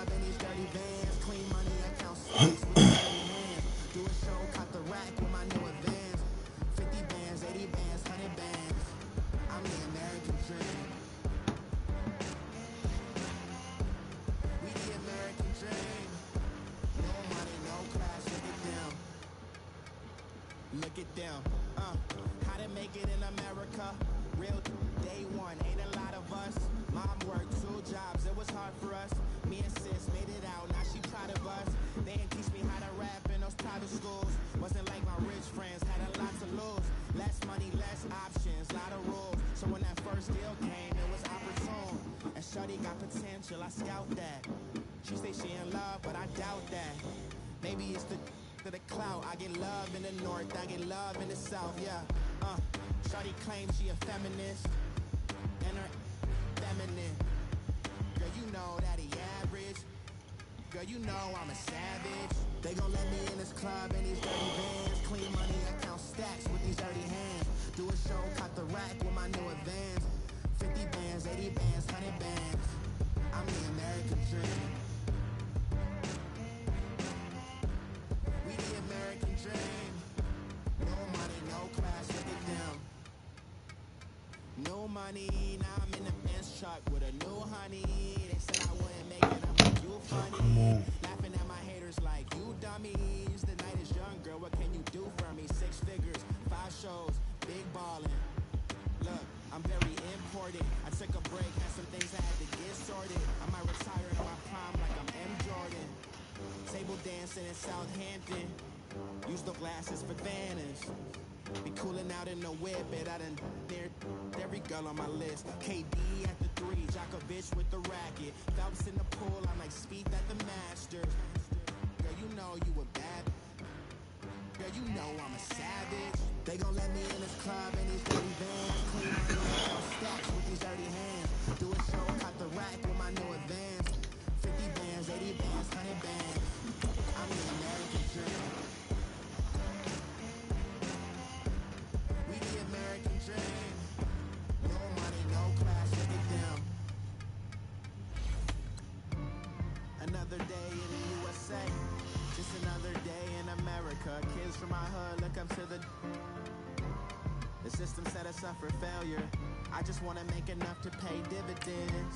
club in these dirty vans. Clean money, I count stacks with these dirty hands. Do a show, cut the rack with my new advance. 50 bands, 80 bands, 100 bands. I'm the American dream. We the American dream. No money, no class, look at them. Look at them. How to make it in America? Real day one, ain't a lot of us. Mom worked 2 jobs, it was hard for us. Me and sis made it out, now she proud of us. They didn't teach me how to rap in those private schools. Wasn't like my rich friends, had a lot to lose. Less money, less options, lot of rules. So when that first deal came, it was opportune. And shorty got potential, I scout that. She say she in love, but I doubt that. Maybe it's the clout. I get love in the north, I get love in the south, yeah. Shorty claims she a feminist, and her feminine. Girl, you know that he average. Girl, you know I'm a savage. They gon' let me in this club in these dirty vans. Clean money, I count stacks with these dirty hands. Do a show, cut the rack with my new advance. 50 bands, 80 bands, 100 bands. I'm the American dream. We the American dream. No money, no class, look at them. No money, now I'm in the Benz truck with a new honey. They said I wouldn't make it, I'm like, you funny. Laughing at my haters like, you dummies. The night is young, girl, what can you do for me? 6 figures, 5 shows, big ballin'. Look, I'm very important. I took a break, had some things I had to get sorted. I might retire in my prime like I'm M. Jordan. Table dancing in Southampton. Use the glasses for Vanish. Be coolin' out in the whip, it I done near every girl on my list. KD at the 3, Djokovic with the racket. Phelps in the pool, I'm like Speed at the Masters. Girl, you know you a bad. Girl, you know I'm a savage. They gon' let me in this club in these dirty vans. Clean money, I stacks with these dirty hands. Do a show, cut the rack with my new advance. 50 bands, 80 bands, 100 bands. I'm the American dream. We the American dream. No money, no class, look at them. Another day in the USA. Just another day in America. Kids from my hood look up to the system set us up for failure. I just want to make enough to pay dividends.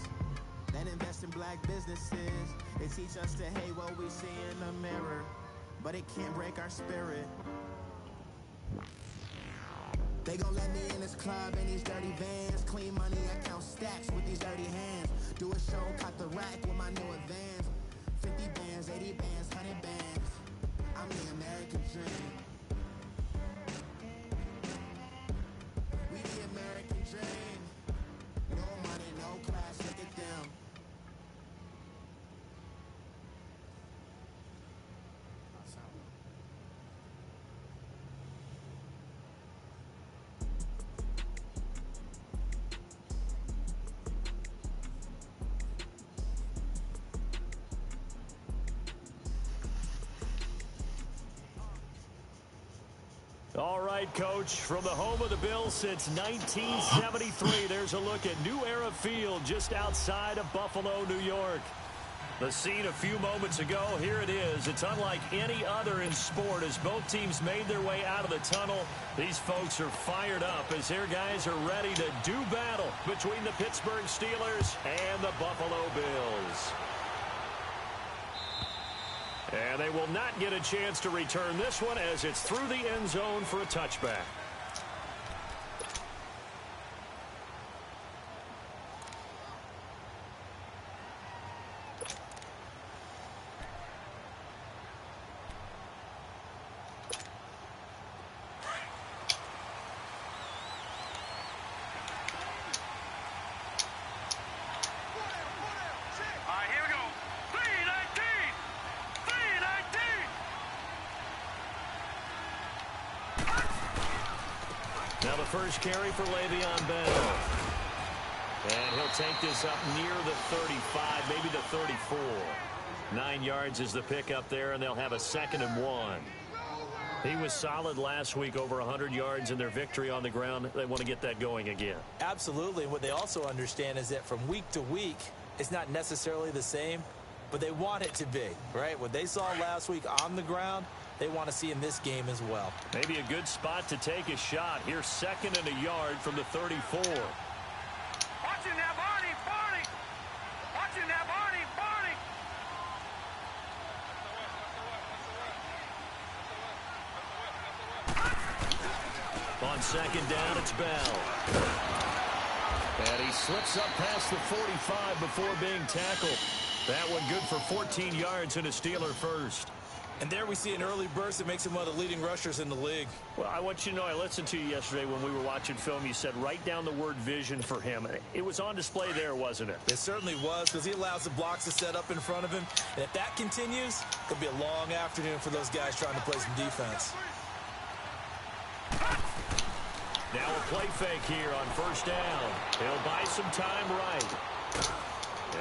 Then invest in black businesses. They teach us to hate what we see in the mirror, but it can't break our spirit. They gon' let me in this club in these dirty vans. Clean money, I count stacks with these dirty hands. Do a show, cut the rack with my new advance. 50 bands, 80 bands, 100 bands. I'm the American dream. We the American dream. No money, no class, look at them. All right, Coach, from the home of the Bills since 1973, there's a look at New Era Field just outside of Buffalo, New York. The scene a few moments ago, here it is. It's unlike any other in sport as both teams made their way out of the tunnel. These folks are fired up as their guys are ready to do battle between the Pittsburgh Steelers and the Buffalo Bills. And they will not get a chance to return this one as it's through the end zone for a touchback. Now the first carry for Le'Veon Bell. And he'll take this up near the 35, maybe the 34. 9 yards is the pickup there, and they'll have a 2nd and 1. He was solid last week, over 100 yards in their victory on the ground. They want to get that going again. Absolutely. And what they also understand is that from week to week, it's not necessarily the same. but they want it to be, right? What they saw last week on the ground, they want to see in this game as well. Maybe a good spot to take a shot. Here's 2nd and a yard from the 34. Watch him now, Barney, Barney. Watch him now, Barney, Barney. On 2nd down, it's Bell. And he slips up past the 45 before being tackled. That one good for 14 yards and a Steeler first. And there we see an early burst that makes him one of the leading rushers in the league. Well, I want you to know, I listened to you yesterday when we were watching film. You said write down the word vision for him. It was on display there, wasn't it? It certainly was, because he allows the blocks to set up in front of him. And if that continues, it'll be a long afternoon for those guys trying to play some defense. Now a play fake here on 1st down. He'll buy some time right.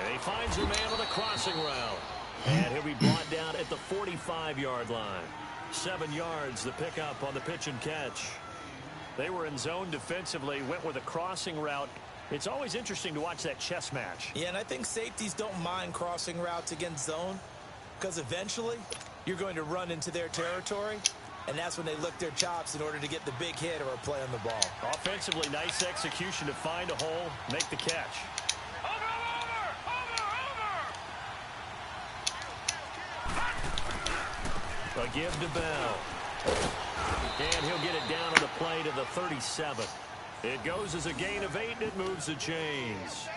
And he finds a man on the crossing route. And he'll be brought down at the 45-yard line. 7 yards, the pickup on the pitch and catch. They were in zone defensively, went with a crossing route. It's always interesting to watch that chess match. Yeah, and I think safeties don't mind crossing routes against zone, because eventually you're going to run into their territory, and that's when they lick their chops in order to get the big hit or a play on the ball. Offensively, nice execution to find a hole, make the catch. A give to Bell. And he'll get it down on the play to the 37. It goes as a gain of 8, and it moves the chains.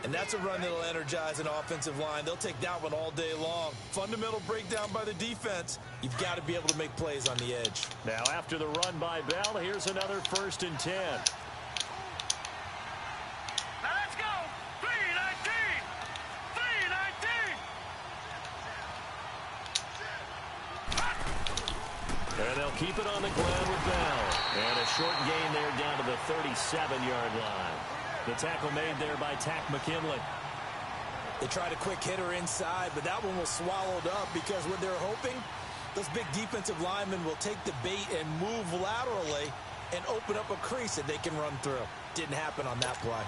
And that's a run that'll energize an offensive line. They'll take that one all day long. Fundamental breakdown by the defense. You've got to be able to make plays on the edge. Now after the run by Bell, here's another 1st and 10. Now let's go. 3-19. 3-19. And they'll keep it on the ground with Bell. And a short gain there down to the 37-yard line. The tackle made there by Tack McKinley. They tried a quick hitter inside, but that one was swallowed up because what they're hoping, those big defensive linemen will take the bait and move laterally and open up a crease that they can run through. Didn't happen on that play.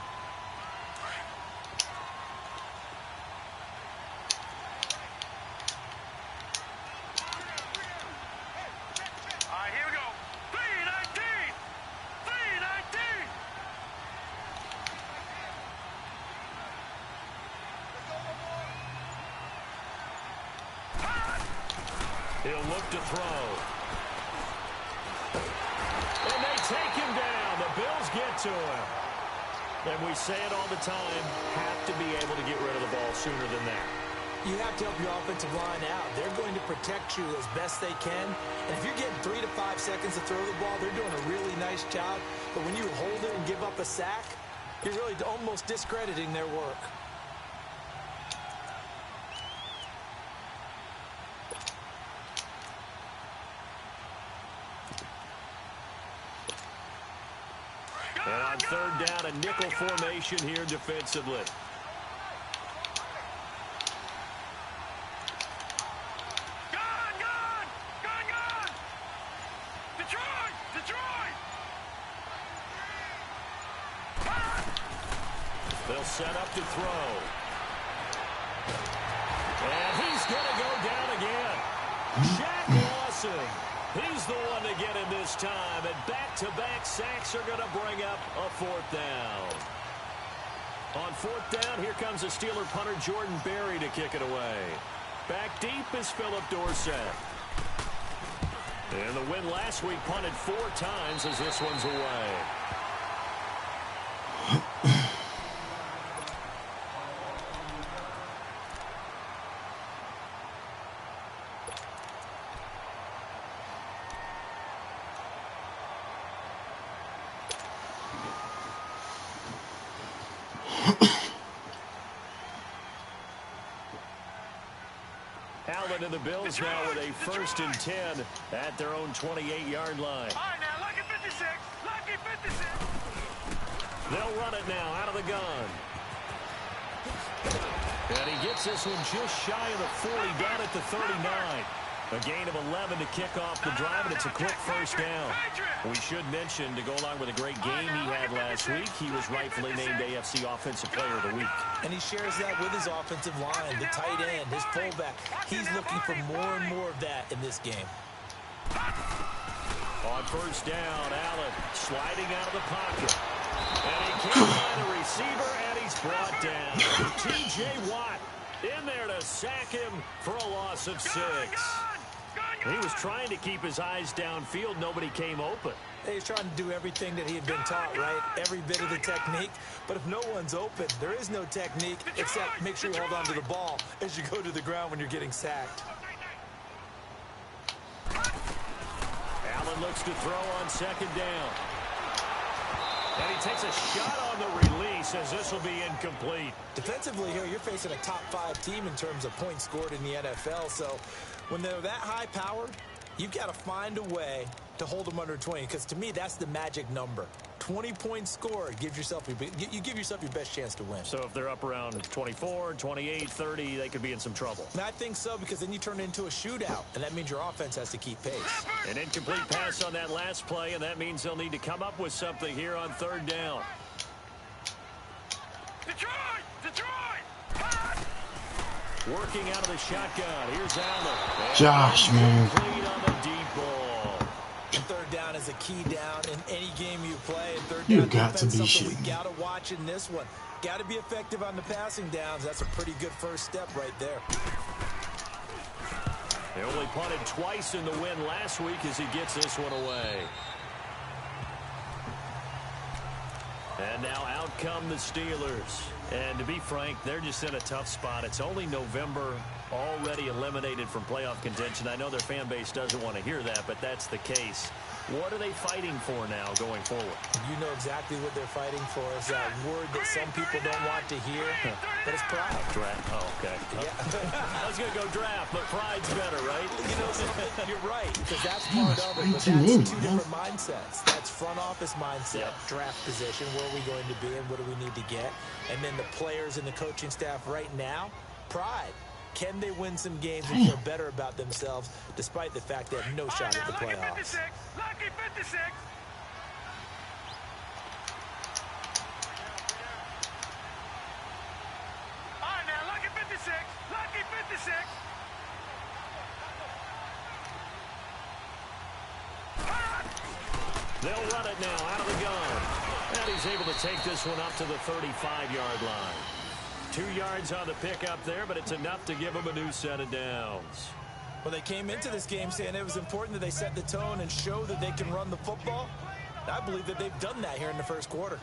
He'll look to throw. And they take him down. The Bills get to him. And we say it all the time, have to be able to get rid of the ball sooner than that. You have to help your offensive line out. They're going to protect you as best they can. And if you're getting 3 to 5 seconds to throw the ball, they're doing a really nice job. But when you hold it and give up a sack, you're really almost discrediting their work. And on 3rd down, a nickel formation here defensively. They'll set up to throw. And he's going to go down again. Shaq Lawson. He's the one to get him this time. And back-to-back sacks are going to bring up a 4th down. On 4th down, here comes a Steeler punter, Jordan Berry, to kick it away. Back deep is Philip Dorsett. And the win last week punted 4 times as this one's away. Allen and the Bills now with a 1st and 10 at their own 28-yard line. All right, now, lucky 56. Lucky 56. They'll run it now out of the gun. And he gets this one just shy of the 40, down at the 39. A gain of 11 to kick off the drive, and it's a quick first down. We should mention, to go along with a great game he had last week, he was rightfully named AFC Offensive Player of the Week. And he shares that with his offensive line, the tight end, his fullback. He's looking for more and more of that in this game. On first down, Allen sliding out of the pocket. And he can't find a receiver, and he's brought down. T.J. Watt in there to sack him for a loss of 6. He was trying to keep his eyes downfield. Nobody came open. He's trying to do everything that he had been taught, right? Every bit of the technique. But if no one's open, there is no technique except make sure you hold on to the ball as you go to the ground when you're getting sacked. Allen looks to throw on second down. And he takes a shot on the release as this will be incomplete. Defensively here, you're facing a top 5 team in terms of points scored in the NFL. So when they're that high powered, you've got to find a way to hold them under 20. Because to me, that's the magic number. 20 points scored gives yourself you give yourself your best chance to win. So if they're up around 24, 28, 30, they could be in some trouble. And I think so, because then you turn it into a shootout, and that means your offense has to keep pace. An incomplete pass on that last play, and that means they'll need to come up with something here on third down. Working out of the shotgun. Here's Allen. Josh, man. Complete on the deep ball. And third down is a key down in any game you play. And third You down got to be something shitting we me. got to watch in this one. Got to be effective on the passing downs. That's a pretty good first step right there. They only punted twice in the win last week as he gets this one away. And now out come the Steelers. And to be frank, they're just in a tough spot. It's only November, already eliminated from playoff contention. I know their fan base doesn't want to hear that, but that's the case. What are they fighting for now going forward? You know exactly what they're fighting for. Is that word that some people don't want to hear, but it's pride. Draft. Oh, okay. Yeah. I was going to go draft, but pride's better, right? You know something? You're right, because that's part of it. But that's two different mindsets. That's front office mindset, draft position, where are we going to be and what do we need to get? And then the players and the coaching staff right now, pride. Can they win some games and feel better about themselves despite the fact they have no shot at the playoffs? Lucky 56. All right, now, lucky 56. Lucky 56. They'll run it now out of the gun. And he's able to take this one up to the 35-yard line. 2 yards on the pickup there, but it's enough to give them a new set of downs. Well, they came into this game saying it was important that they set the tone and show that they can run the football. I believe that they've done that here in the first quarter.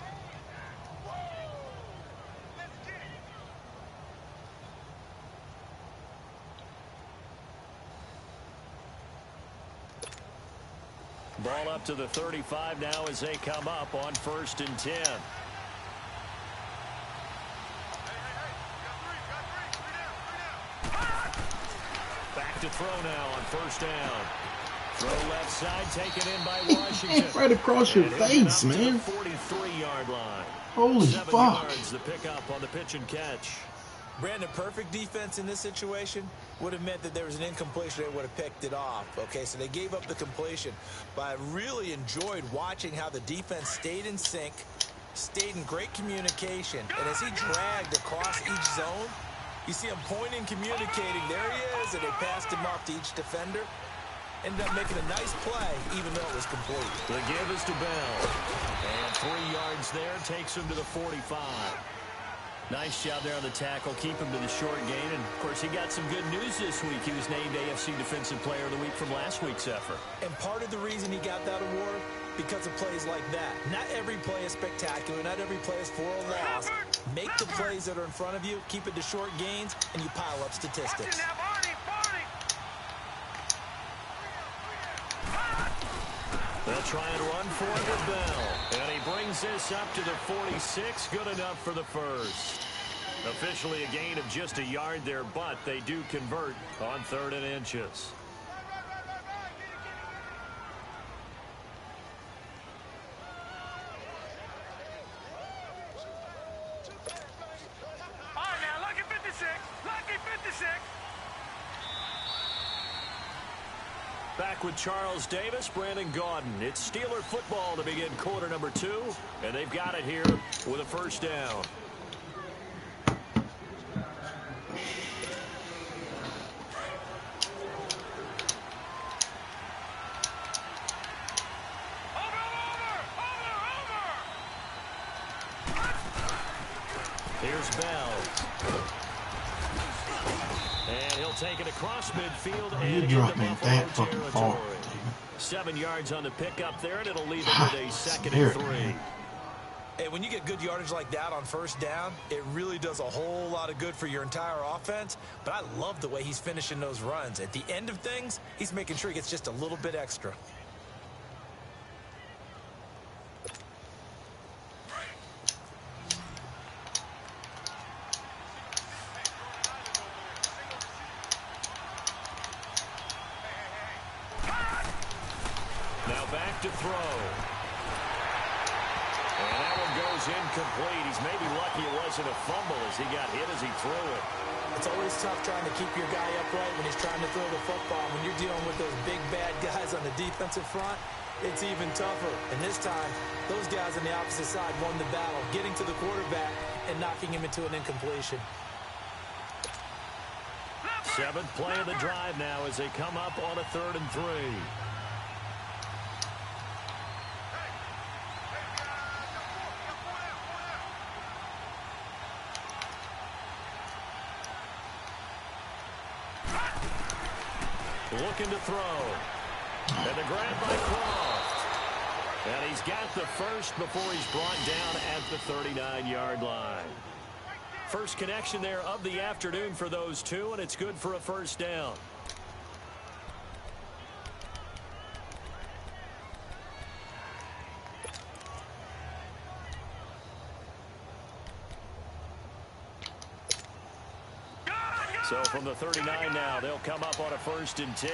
Ball up to the 35 now as they come up on 1st and 10. Back to throw now on 1st down. Throw left side, taken in by Washington. Right across your face, man. 43-yard line. Holy 7 fuck. yards the pickup on the pitch and catch. Brandon, perfect defense in this situation would have meant that there was an incompletion. They would have picked it off. Okay, so they gave up the completion. But I really enjoyed watching how the defense stayed in sync, stayed in great communication. And as he dragged across each zone, you see him pointing, communicating. There he is, and they passed him off to each defender. Ended up making a nice play, even though it was complete. The give is to Bell. And 3 yards there takes him to the 45. Nice job there on the tackle. Keep him to the short gain. And, of course, he got some good news this week. He was named AFC Defensive Player of the Week from last week's effort. And part of the reason he got that award, because of plays like that. Not every play is spectacular. Not every play is for a loss. Make the plays that are in front of you, keep it to short gains, and you pile up statistics. They'll try and run for it with Bell. And he brings this up to the 46. Good enough for the first. Officially a gain of just a yard there, but they do convert on 3rd and inches. All right, now, lucky 56. Lucky 56. Back with Charles Davis, Brandon Gaudin. It's Steeler football to begin quarter number 2, and they've got it here with a first down. Here's Bell. And he'll take it across midfield and into Buffalo territory. 7 yards on the pickup there, and it'll leave it with a 2nd and 3. Hey, when you get good yardage like that on first down, it really does a whole lot of good for your entire offense. But I love the way he's finishing those runs. At the end of things, he's making sure he gets just a little bit extra. Now back to throw. And that one goes incomplete. He's maybe lucky it wasn't a fumble as he got hit as he threw it. It's always tough trying to keep your guy upright when he's trying to throw the football. When you're dealing with those big, bad guys on the defensive front, it's even tougher. And this time, those guys on the opposite side won the battle, getting to the quarterback and knocking him into an incompletion. 7th play of the drive now as they come up on a 3rd and 3. Looking to throw. And the grab by Croft. And he's got the first before he's brought down at the 39-yard line. First connection there of the afternoon for those two, and it's good for a first down. So from the 39 now, they'll come up on a 1st and 10.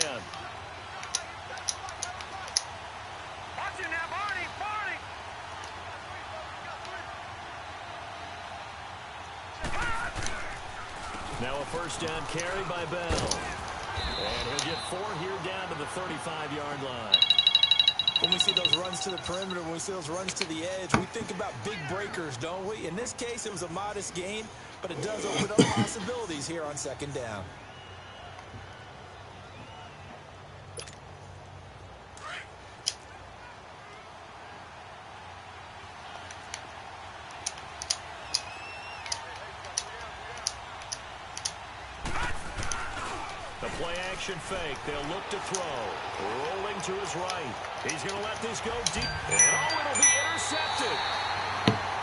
Now a first down carry by Bell. And he'll get 4 here down to the 35-yard line. When we see those runs to the perimeter, when we see those runs to the edge, we think about big breakers, don't we? In this case, it was a modest gain, but it does open up possibilities here on 2nd down. Play-action fake. They'll look to throw. Rolling to his right. He's going to let this go deep. And it'll be intercepted.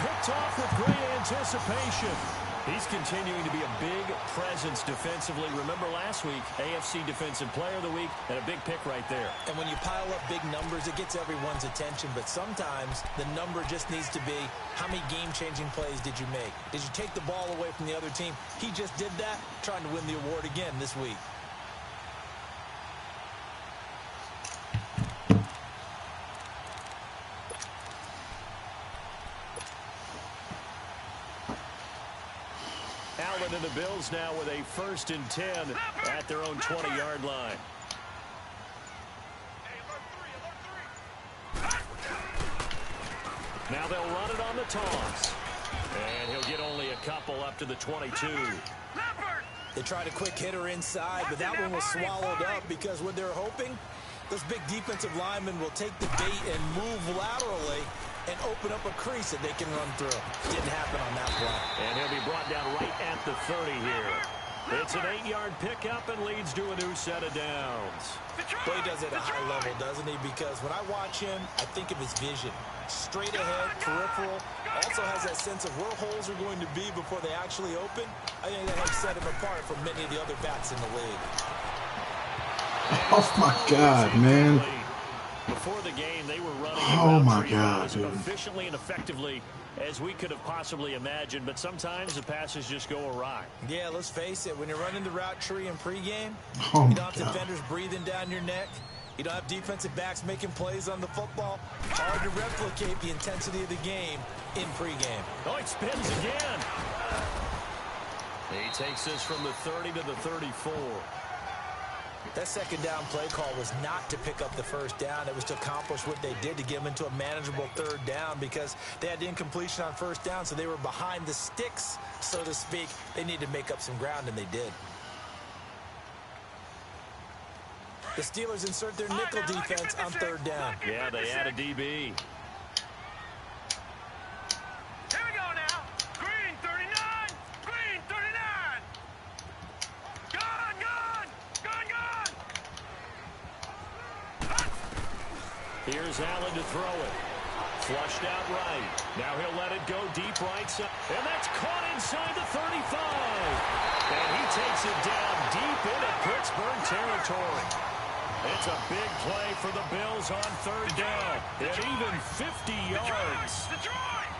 Picked off with great anticipation. He's continuing to be a big presence defensively. Remember last week, AFC Defensive Player of the Week, and a big pick right there. And when you pile up big numbers, it gets everyone's attention. But sometimes the number just needs to be, how many game-changing plays did you make? Did you take the ball away from the other team? He just did that, trying to win the award again this week. And the Bills now with a 1st and 10 at their own 20-yard line. Now they'll run it on the toss. And he'll get only a couple up to the 22. They tried a quick hitter inside, but that one was swallowed up because what they're hoping, those big defensive linemen will take the bait and move laterally and open up a crease that they can run through. Didn't happen on that play. And he'll be brought down right at the 30 here. It's an 8-yard pickup and leads to a new set of downs. Well, he does it at a high level, doesn't he? Because when I watch him, I think of his vision. Straight ahead, peripheral. Also has that sense of where holes are going to be before they actually open. I think that helps set him apart from many of the other backs in the league. Oh, my God, man. Before the game, they were running as efficiently and effectively as we could have possibly imagined, but sometimes the passes just go awry. Yeah, let's face it, when you're running the route tree in pregame, you don't have defenders breathing down your neck. You don't have defensive backs making plays on the football. Hard to replicate the intensity of the game in pregame. Oh, it spins again. He takes this from the 30 to the 34. That second down play call was not to pick up the first down. It was to accomplish what they did to get them into a manageable third down because they had incompletion on first down, so they were behind the sticks, so to speak. They needed to make up some ground, and they did. The Steelers insert their nickel defense on third down. Yeah, they add a DB. Here we go now. Green 39. Green 39. Gone, gone. Gone, gone. Here's Allen to throw it. Flushed out right. Now he'll let it go deep right side. And that's caught inside the 35. And he takes it down deep into Pittsburgh territory. It's a big play for the Bills on third down. At even 50 yards. Detroit.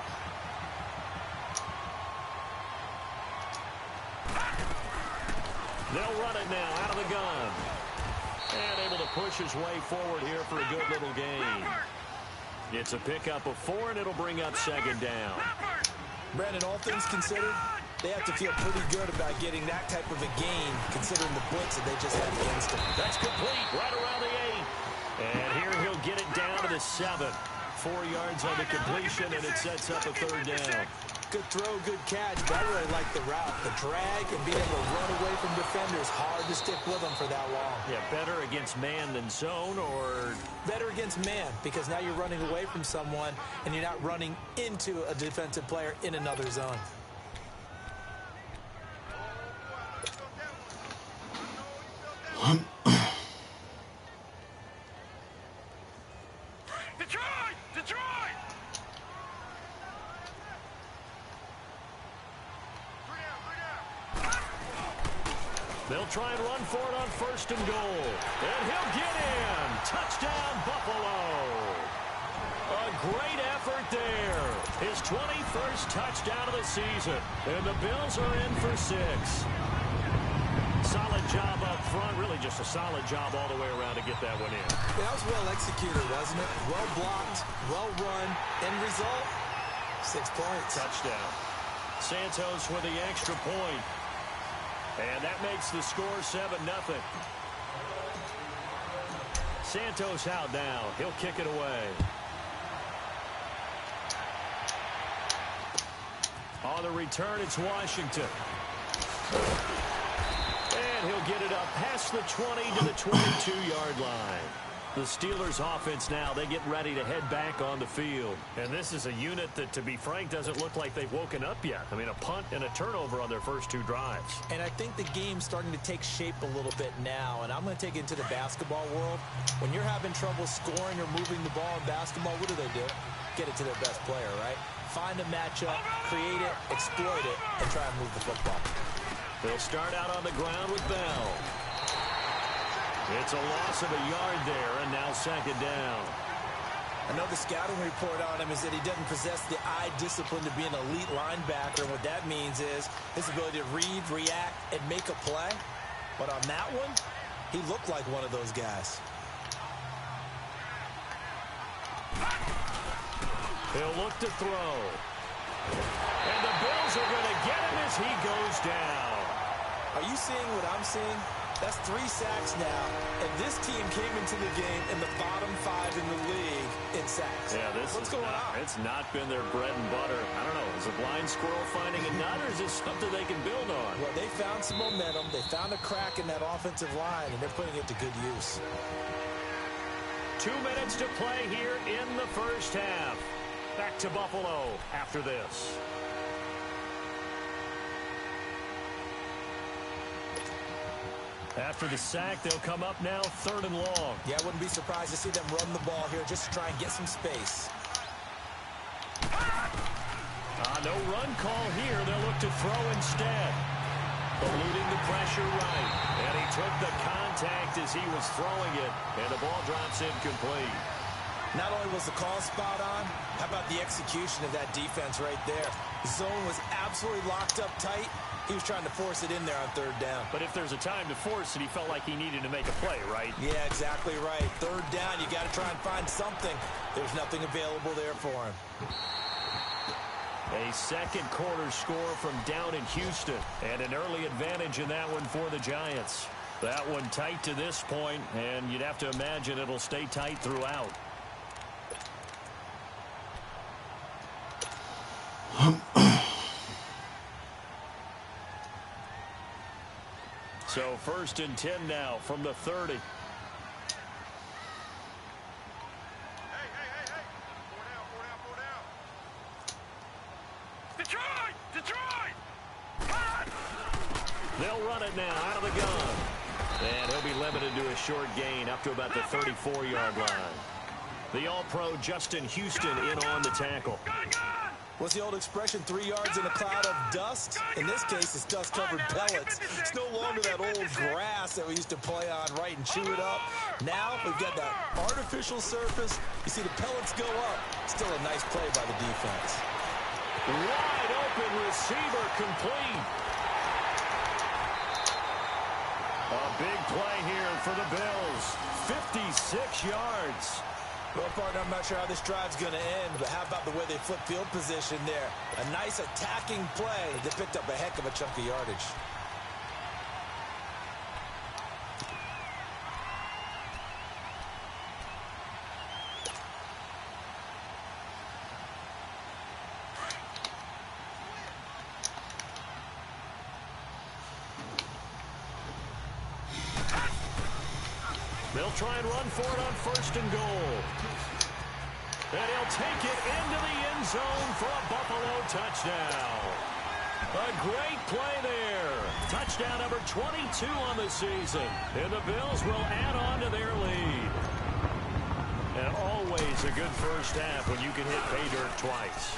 They'll run it now out of the gun. And able to push his way forward here for a good little gain. It's a pickup of 4, and it'll bring up second down. Brandon, all things considered, they have to feel pretty good about getting that type of a gain, considering the blitz that they just had against them. That's complete right around the 8. And here he'll get it down to the 7. 4 yards on the completion, and it sets up a third down. Good throw, good catch, but I really like the route. The drag and being able to run away from defenders, hard to stick with them for that long. Yeah, better against man than zone, or... Better against man, because now you're running away from someone, and you're not running into a defensive player in another zone. Detroit! Detroit! They'll try and run for it on first and goal. And he'll get in. Touchdown, Buffalo. A great effort there. His 21st touchdown of the season. And the Bills are in for 6. Solid job up front. Really just a solid job all the way around to get that one in. That was well executed, wasn't it? Well blocked, well run. End result, 6 points. Touchdown. Santos with the extra point. And that makes the score 7-0. Santos out now. He'll kick it away. On the return, it's Washington. And he'll get it up past the 20 to the 22-yard line. The Steelers offense now, they get ready to head back on the field. And this is a unit that, to be frank, doesn't look like they've woken up yet. I mean, a punt and a turnover on their first 2 drives. And I think the game's starting to take shape a little bit now. And I'm going to take it into the basketball world. When you're having trouble scoring or moving the ball in basketball, what do? Get it to their best player, right? Find a matchup, create it, exploit it, and try and move the football. They'll start out on the ground with Bell. It's a loss of a yard there, and now second down. I know the scouting report on him is that he doesn't possess the eye discipline to be an elite linebacker, and what that means is his ability to read, react, and make a play. But on that one, he looked like one of those guys. He'll look to throw. And the Bills are going to get him as he goes down. Are you seeing what I'm seeing? That's 3 sacks now, and this team came into the game in the bottom 5 in the league in sacks. Yeah, what's going on? It's not been their bread and butter. I don't know. Is a blind squirrel finding a nut, or is this something they can build on? Well, they found some momentum. They found a crack in that offensive line, and they're putting it to good use. 2 minutes to play here in the first half. Back to Buffalo after this. After the sack, they'll come up now 3rd and long. Yeah, I wouldn't be surprised to see them run the ball here just to try and get some space. No run call here. They'll look to throw instead. Eluding the pressure right. And he took the contact as he was throwing it. And the ball drops incomplete. Not only was the call spot on, how about the execution of that defense right there? The zone was absolutely locked up tight. He was trying to force it in there on 3rd down. But if there's a time to force it, he felt like he needed to make a play, right? Yeah, exactly right. 3rd down, you got to try and find something. There's nothing available there for him. A second quarter score from down in Houston. And an early advantage in that one for the Giants. That one tight to this point, and you'd have to imagine it'll stay tight throughout. So 1st and 10 now from the 30. Hey. Detroit! They'll run it now out of the gun. And he'll be limited to a short gain up to about the 34-yard line. The All-Pro Justin Houston in on the tackle. What's the old expression, 3 yards in a cloud of dust? In this case, it's dust-covered pellets. It's no longer that old grass that we used to play on, right, and chew it up. Now we've got that artificial surface. You see the pellets go up. Still a nice play by the defense. Wide open receiver complete. A big play here for the Bills. 56 yards. Well, partner, I'm not sure how this drive's going to end, but how about the way they flip field position there? A nice attacking play that picked up a heck of a chunk of yardage. They'll try and run for it on 1st and goal. And he'll take it into the end zone for a Buffalo touchdown. A great play there. Touchdown number 22 on the season. And the Bills will add on to their lead. And always a good first half when you can hit pay dirt twice.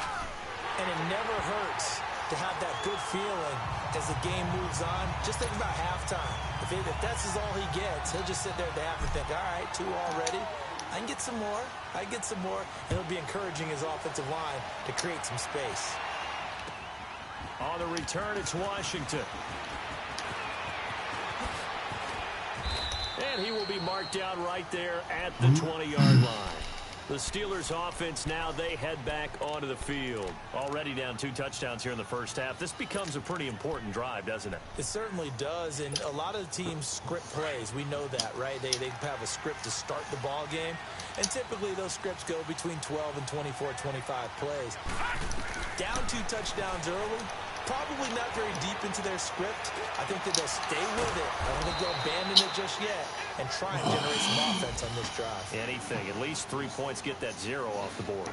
And it never hurts to have that good feeling as the game moves on. Just think about halftime. If that's all he gets, he'll just sit there at the half and think, all right, 2 already. I can get some more. I can get some more. And it'll be encouraging his offensive line to create some space. On the return, it's Washington. And he will be marked down right there at the 20-yard line. The Steelers offense now, they head back onto the field. Already down 2 touchdowns here in the first half. This becomes a pretty important drive, doesn't it? It certainly does, and a lot of the teams script plays. We know that, right? They have a script to start the ball game, and typically those scripts go between 12 and 24, 25 plays. Down 2 touchdowns early, probably not very deep into their script. I think that they'll stay with it. I don't think they'll abandon it just yet and try and generate some offense on this drive. Anything. At least 3 points, get that 0 off the board.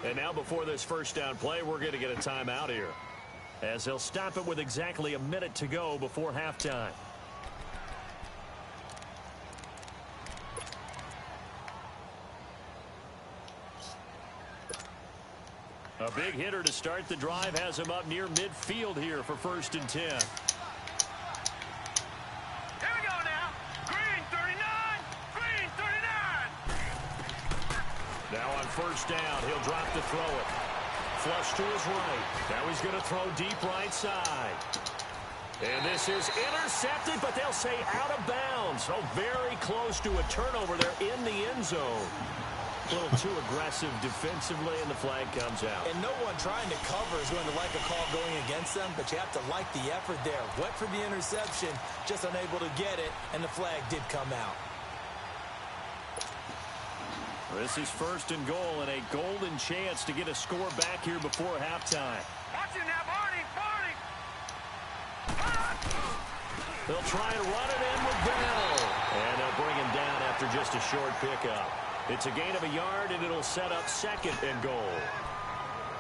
And now before this first down play, we're going to get a timeout here, as they'll stop it with exactly a minute to go before halftime. A big hitter to start the drive has him up near midfield here for 1st and 10. Here we go now. Green 39. Green 39. Now on 1st down, he'll drop to throw it. Flush to his right. Now he's going to throw deep right side. And this is intercepted, but they'll say out of bounds. So very close to a turnover there in the end zone. A little too aggressive defensively, and the flag comes out. And no one trying to cover is going to like a call going against them, but you have to like the effort there. Went for the interception, just unable to get it, and the flag did come out. This is 1st and goal, and a golden chance to get a score back here before halftime. Watch him now, Barney. They'll try and run it in with Bell. And they'll bring him down after just a short pickup. It's a gain of a yard, and it'll set up 2nd and goal.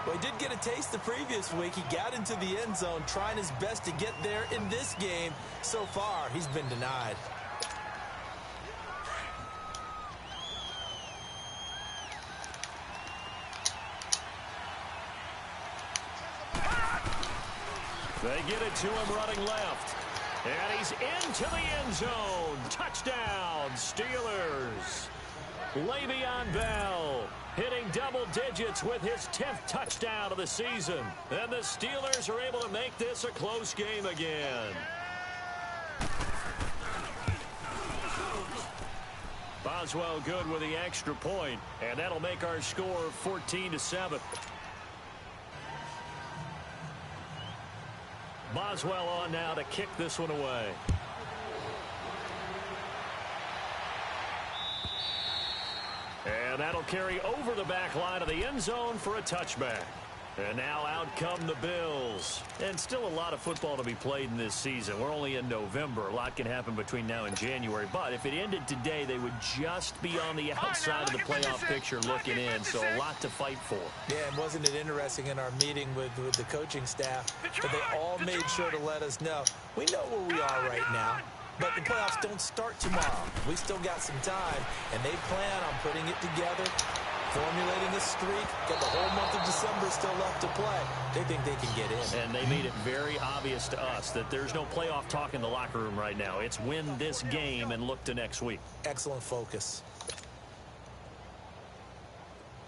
Well, he did get a taste the previous week. He got into the end zone, trying his best to get there in this game. So far, he's been denied. They get it to him running left. And he's into the end zone. Touchdown, Steelers. Le'Veon Bell hitting double digits with his 10th touchdown of the season. And the Steelers are able to make this a close game again. Boswell good with the extra point, and that'll make our score 14-7. Boswell on now to kick this one away. And that'll carry over the back line of the end zone for a touchback. And now out come the Bills. And still a lot of football to be played in this season. We're only in November. A lot can happen between now and January. But if it ended today, they would just be on the outside of the playoff picture looking in. So a lot to fight for. Yeah, and wasn't it interesting in our meeting with the coaching staff that they all made sure to let us know. We know where we are right now, but the playoffs don't start tomorrow. We still got some time, and they plan on putting it together, formulating a streak, got the whole month of December still left to play. They think they can get in. And they made it very obvious to us that there's no playoff talk in the locker room right now. It's win this game and look to next week. Excellent focus.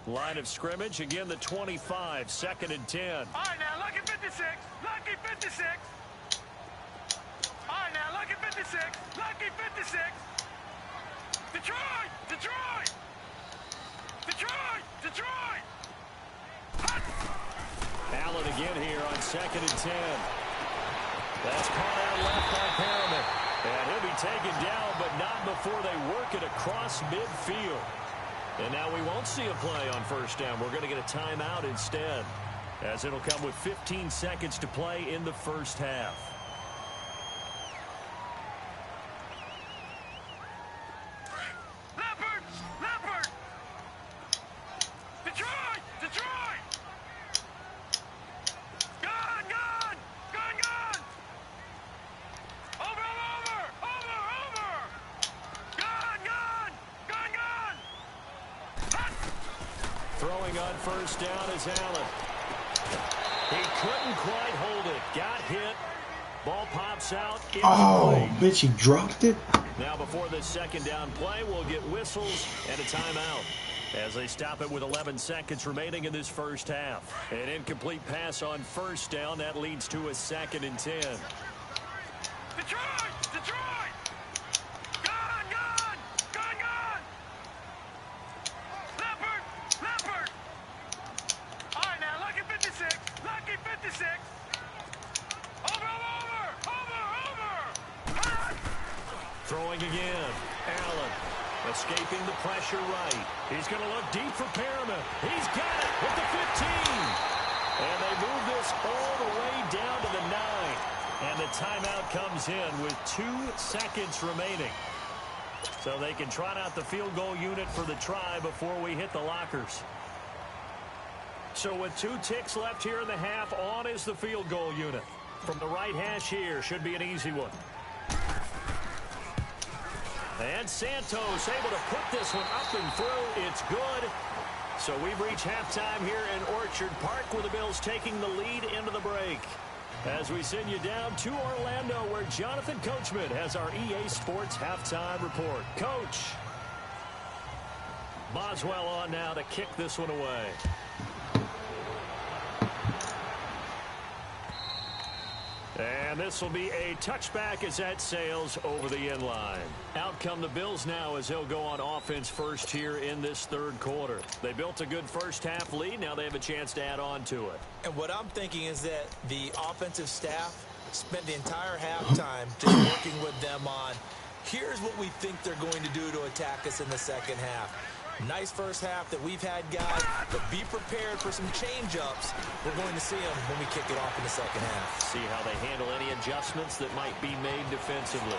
Line of scrimmage, again the 25, 2nd and 10. All right, now, lucky 56. Lucky 56. All right, now, lucky 56. Lucky 56. Detroit! Detroit! Detroit! Detroit! Allen again here on 2nd and 10. That's caught out left by Perriman. And he'll be taken down, but not before they work it across midfield. And now we won't see a play on 1st down. We're going to get a timeout instead, as it'll come with 15 seconds to play in the 1st half. Throwing on 1st down is Allen. He couldn't quite hold it. Got hit. Ball pops out. Oh, bitch, he dropped it. Now before this 2nd down play, we'll get whistles and a timeout as they stop it with 11 seconds remaining in this 1st half. An incomplete pass on 1st down. That leads to a 2nd and 10. Detroit! Detroit! Gone! Gone! Gone! Gone! Leopard! Leopard! All right, now, lucky 56. Lucky 56. Over! Throwing again. Allen escaping the pressure right. He's going to look deep for Perriman. He's got it with the 15. And they move this all the way down to the 9. And the timeout comes in with 2 seconds remaining. So they can trot out the field goal unit for the try before we hit the lockers. So with 2 ticks left here in the half, on is the field goal unit. From the right hash here, should be an easy one. And Santos able to put this one up and through. It's good. So we've reached halftime here in Orchard Park with the Bills taking the lead into the break. As we send you down to Orlando where Jonathan Coachman has our EA Sports halftime report. Coach. Boswell on now to kick this one away. And this will be a touchback as that sails over the end line. Out come the Bills now as they'll go on offense first here in this 3rd quarter. They built a good 1st half lead. Now they have a chance to add on to it. And what I'm thinking is that the offensive staff spent the entire halftime just working with them on, here's what we think they're going to do to attack us in the 2nd half. Nice 1st half that we've had, guys, but be prepared for some change-ups. We're going to see them when we kick it off in the 2nd half. See how they handle any adjustments that might be made defensively.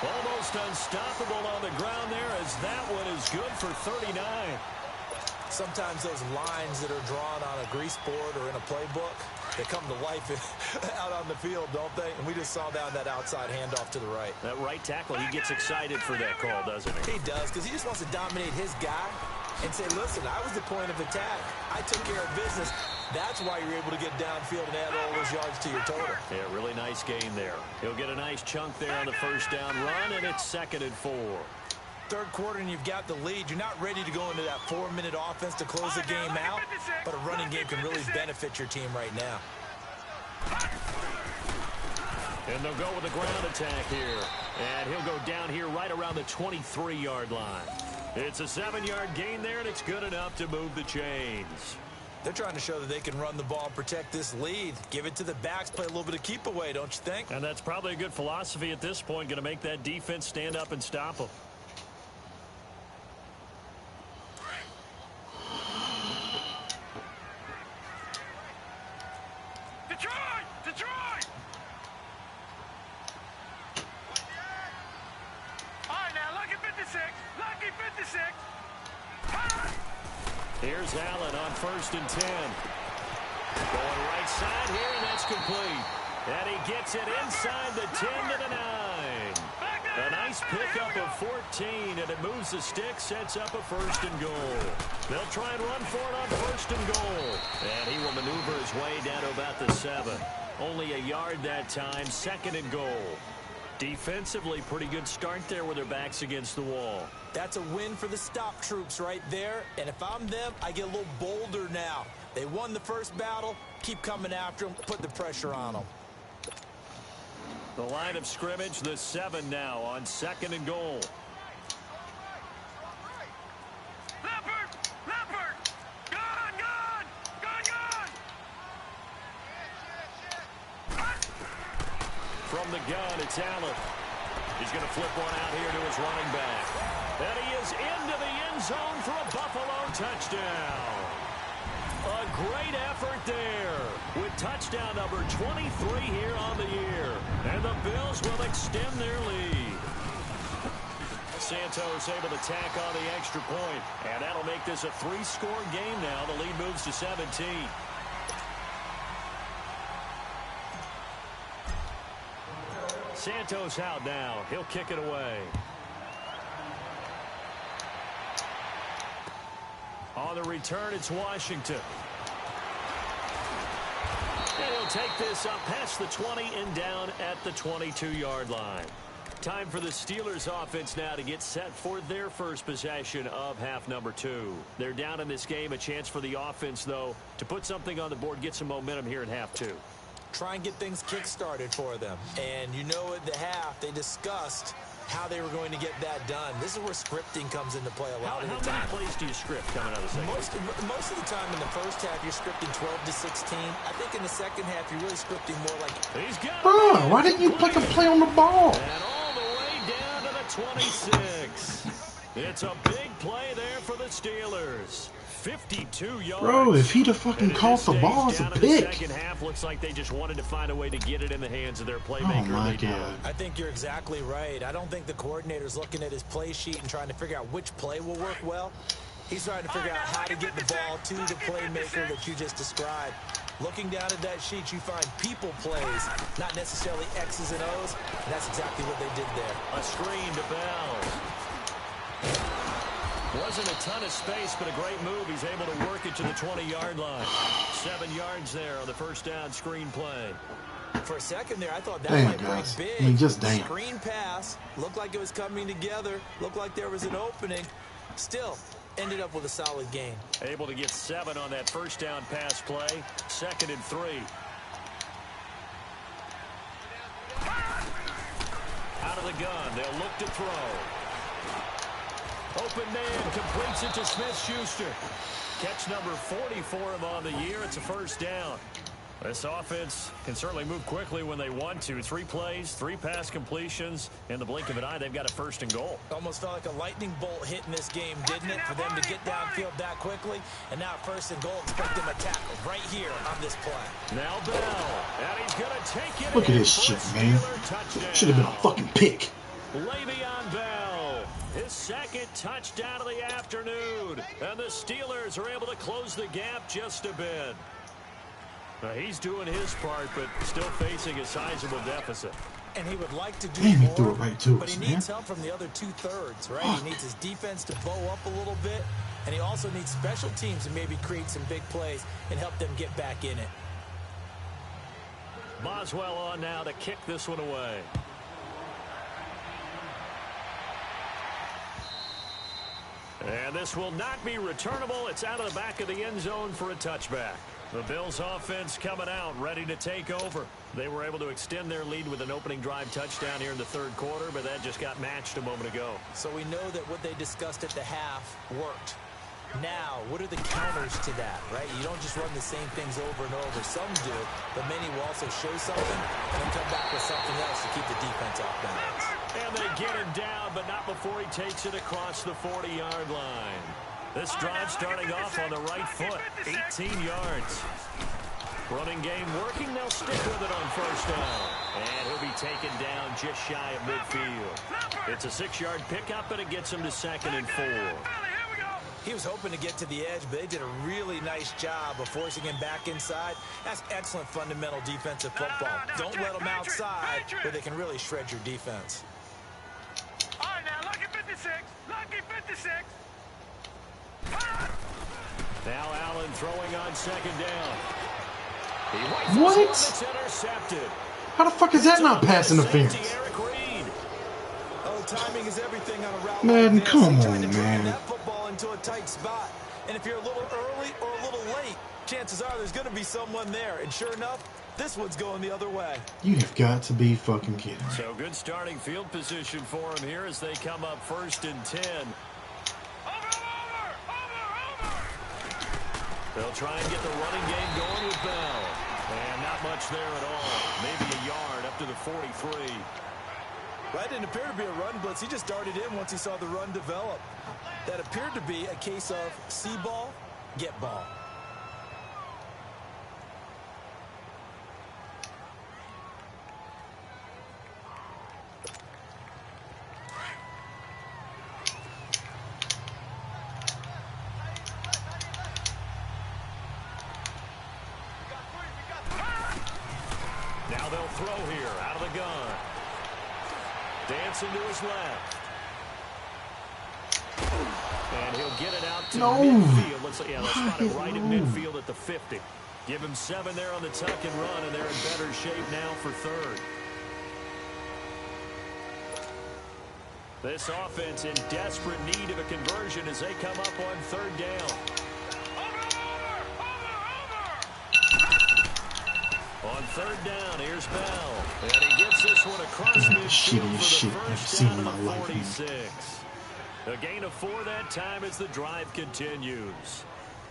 Almost unstoppable on the ground there as that one is good for 39. Sometimes those lines that are drawn on a grease board or in a playbook, they come to life out on the field, don't they? And we just saw down that outside handoff to the right. That right tackle, he gets excited for that call, doesn't he? He does, because he just wants to dominate his guy and say, listen, I was the point of attack. I took care of business. That's why you're able to get downfield and add all those yards to your total. Yeah, really nice gain there. He'll get a nice chunk there on the 1st down run, and it's 2nd and 4. 3rd quarter and you've got the lead. You're not ready to go into that 4-minute offense to close the game out, but a running game can really benefit your team right now. And they'll go with a ground attack here. And he'll go down here right around the 23-yard line. It's a 7-yard gain there, and it's good enough to move the chains. They're trying to show that they can run the ball and protect this lead. Give it to the backs, play a little bit of keep away, don't you think? And that's probably a good philosophy at this point, going to make that defense stand up and stop them. Here's Allen on 1st and 10. Going right side here, and that's complete. And he gets it inside the 10 to the 9. A nice pickup of 14, and it moves the stick, sets up a 1st and goal. They'll try and run for it on 1st and goal. And he will maneuver his way down to about the 7. Only a yard that time, 2nd and goal. Defensively, pretty good start there with their backs against the wall. That's a win for the stop troops right there. And if I'm them, I get a little bolder now. They won the first battle. Keep coming after them. Put the pressure on them. The line of scrimmage, the 7 now on 2nd and goal. Leopard! Gone! From the gun, it's Allen. He's going to flip one out here to his running back. And he is into the end zone for a Buffalo touchdown. A great effort there with touchdown number 23 here on the year. And the Bills will extend their lead. Santos able to tack on the extra point. And that'll make this a 3-score game now. The lead moves to 17. Santos out now. He'll kick it away. On the return, it's Washington. And he'll take this up past the 20 and down at the 22-yard line. Time for the Steelers offense now to get set for their first possession of half number 2. They're down in this game. A chance for the offense, though, to put something on the board, get some momentum here in half 2. Try and get things kick-started for them. And you know at the half, they discussed how they were going to get that done. This is where scripting comes into play a lot of the time. How many plays do you script coming out of the second? Most of the time in the first half, you're scripting 12 to 16. I think in the second half, you're really scripting more like... He's got Bro, why didn't you pick a play on the ball? And all the way down to the 26. It's a big play there for the Steelers. 52 yards. Bro, if he'd have fucking caught the ball, it's a pick. The second half looks like they just wanted to find a way to get it in the hands of their playmaker. Oh my God. I think you're exactly right. I don't think the coordinator's looking at his play sheet and trying to figure out which play will work well. He's trying to figure out how to get the ball to the playmaker that you just described. Looking down at that sheet, you find people plays, not necessarily X's and O's, and that's exactly what they did there. A screen to Bell. Wasn't a ton of space, but a great move. He's able to work it to the 20-yard line. 7 yards there on the first down screen play. For a second there, I thought that damn, might guys. break big. I mean, just damn. Screen pass. Looked like it was coming together. Looked like there was an opening. Still, ended up with a solid gain. Able to get 7 on that first down pass play. 2nd and 3. Out of the gun. They'll look to throw. Open man completes it to Smith-Schuster. Catch number 40 for him on the year. It's a first down. This offense can certainly move quickly when they want to. 3 plays, 3 pass completions. In the blink of an eye, they've got a 1st and goal. Almost felt like a lightning bolt hit in this game, didn't it? For them to get downfield that quickly. And now 1st and goal, expect them to tackle right here on this play. Now Bell. And he's going to take it. Look at this shit, man. Should have been a fucking pick. Le'Veon Bell. His 2nd touchdown of the afternoon. And the Steelers are able to close the gap just a bit. He's doing his part, but still facing a sizable deficit. And he would like to do Damn, he more, threw it right to but us, he man. needs help from the other 2/3, right? He needs his defense to bow up a little bit, and he also needs special teams to maybe create some big plays and help them get back in it. Boswell on now to kick this one away. And this will not be returnable. It's out of the back of the end zone for a touchback. The Bills offense coming out, ready to take over. They were able to extend their lead with an opening drive touchdown here in the 3rd quarter, but that just got matched a moment ago. So we know that what they discussed at the half worked. Now, what are the counters to that, right? You don't just run the same things over and over. Some do, but many will also show something and then come back with something else to keep the defense off balance. And they get him down, but not before he takes it across the 40-yard line. This drive starting off on the right foot, 18 yards. Running game working, they'll stick with it on 1st down. And he'll be taken down just shy of midfield. It's a 6-yard pickup, and it gets him to 2nd and 4. He was hoping to get to the edge, but they did a really nice job of forcing him back inside. That's excellent fundamental defensive football. Don't let them outside where they can really shred your defense. All right, now, lucky 56. Lucky 56. Now Allen throwing on second down. What? It's intercepted. How the fuck is that not pass interference? Oh, timing is everything on a route Man, like this. come They tried on, to drive man. that football into a tight spot. And if you're a little early or a little late, chances are there's going to be someone there. And sure enough, this one's going the other way. You have got to be fucking kidding me. So good starting field position for him here as they come up 1st and 10. They'll try and get the running game going with Bell. And not much there at all. Maybe a yard up to the 43. That didn't appear to be a run blitz. He just darted in once he saw the run develop. That appeared to be a case of see ball, get ball. Now they'll throw here out of the gun. Dancing to his left. And he'll get it out to midfield. Let's spot it right at midfield at the 50. Give him 7 there on the tuck and run, and they're in better shape now for 3rd. This offense in desperate need of a conversion as they come up on 3rd down. On 3rd down, here's Bell. And he gets this one across midfield for the first down of the 46. A gain of 4 that time as the drive continues.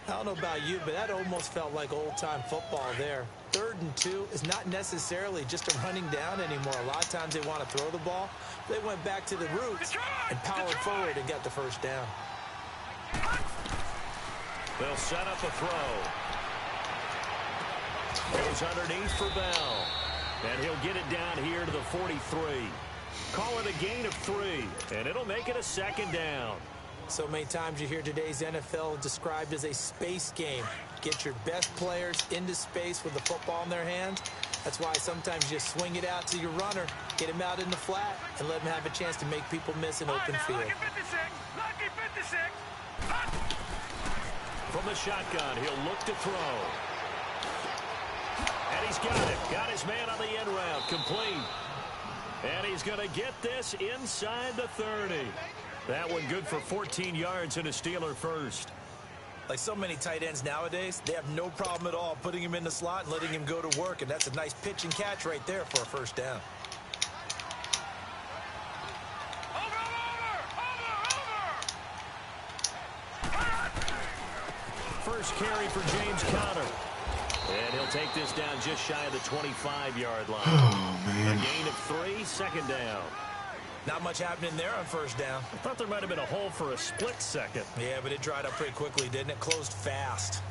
I don't know about you, but that almost felt like old-time football there. 3rd and 2 is not necessarily just a running down anymore. A lot of times they want to throw the ball. They went back to the roots and powered forward and got the first down. They'll set up a throw. Goes underneath for Bell. And he'll get it down here to the 43. Call it a gain of 3, and it'll make it a 2nd down. So many times you hear today's NFL described as a space game. Get your best players into space with the football in their hands. That's why sometimes you swing it out to your runner, get him out in the flat, and let him have a chance to make people miss an open field. Lucky 56. Lucky 56. From the shotgun, he'll look to throw. And he's got it. Got his man on the end route. Complete. And he's going to get this inside the 30. That one good for 14 yards and a Steeler first. Like so many tight ends nowadays, they have no problem at all putting him in the slot and letting him go to work. And that's a nice pitch and catch right there for a first down. First carry for James Conner. And he'll take this down just shy of the 25-yard line. Oh, man. A gain of 3, 2nd down. Not much happening there on first down. I thought there might have been a hole for a split second. Yeah, but it dried up pretty quickly, didn't it? Closed fast.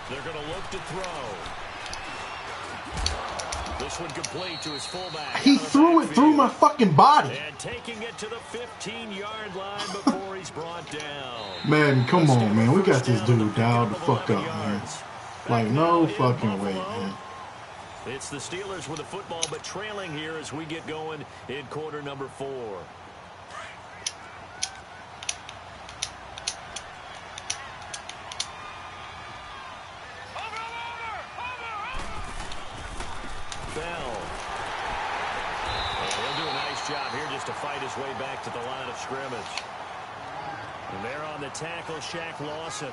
They're going to look to throw. This one complete to his fullback. He threw it through my fucking body. And taking it to the 15-yard line before he's brought down. Man, come on, man. We got this dude dialed the fuck up, man. Like, no fucking way, man. It's the Steelers with the football, but trailing here as we get going in quarter number 4. Bell. And he'll do a nice job here just to fight his way back to the line of scrimmage. And they're on the tackle, Shaq Lawson.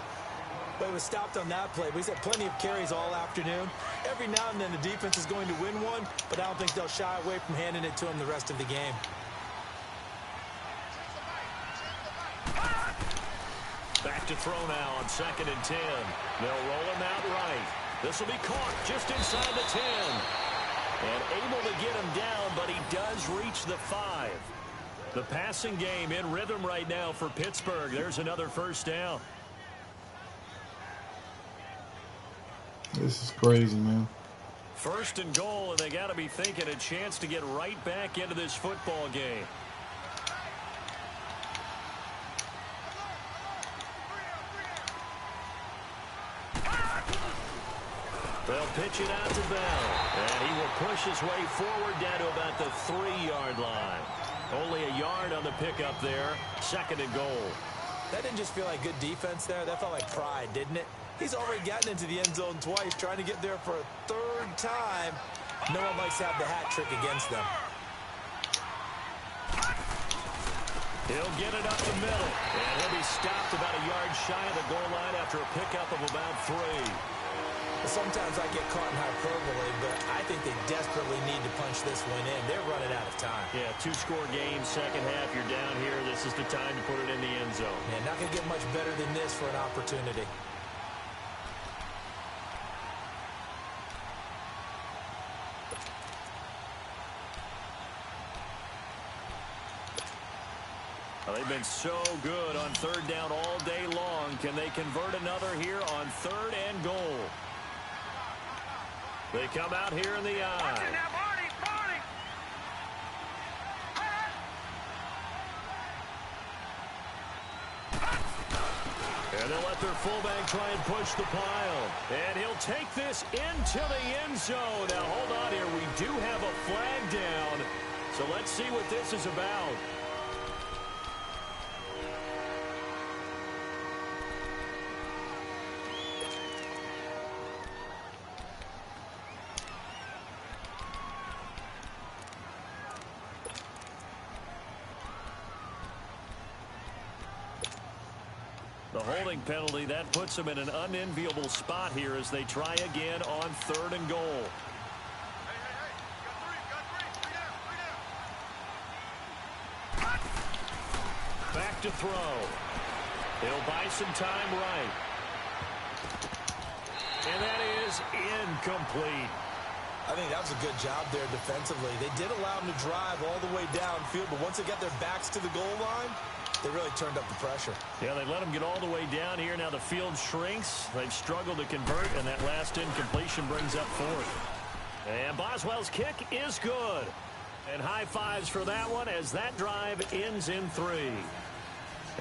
But he was stopped on that play. But he's had plenty of carries all afternoon. Every now and then the defense is going to win one, but I don't think they'll shy away from handing it to him the rest of the game. Back to throw now on 2nd and 10. They'll roll him out right. This will be caught just inside the 10. And able to get him down, but he does reach the 5. The passing game in rhythm right now for Pittsburgh. There's another first down. This is crazy, man. First and goal, and they got to be thinking a chance to get right back into this football game. They'll pitch it out to Bell, and he will push his way forward down to about the 3-yard line. Only a yard on the pickup there. Second and goal. That didn't just feel like good defense there. That felt like pride, didn't it? He's already gotten into the end zone twice, trying to get there for a third time. No one likes to have the hat trick against them. He'll get it up the middle, and he'll be stopped about a yard shy of the goal line after a pickup of about 3. Sometimes I get caught in hyperbole, but I think they desperately need to punch this one in. They're running out of time. Yeah, 2-score game, second half. You're down here. This is the time to put it in the end zone. Yeah, not going to get much better than this for an opportunity. Well, they've been so good on third down all day long. Can they convert another here on third and goal? They come out here in the eye. And they'll let their fullback try and push the pile. And he'll take this into the end zone. Now, hold on here. We do have a flag down. So let's see what this is about. The holding penalty, that puts them in an unenviable spot here as they try again on third and goal. Back to throw. He'll buy some time right. And that is incomplete. I think that was a good job there defensively. They did allow them to drive all the way downfield, but once they got their backs to the goal line, they really turned up the pressure. Yeah, they let them get all the way down here. Now the field shrinks. They've struggled to convert, and that last incompletion brings up fourth. And Boswell's kick is good. And high fives for that one as that drive ends in 3.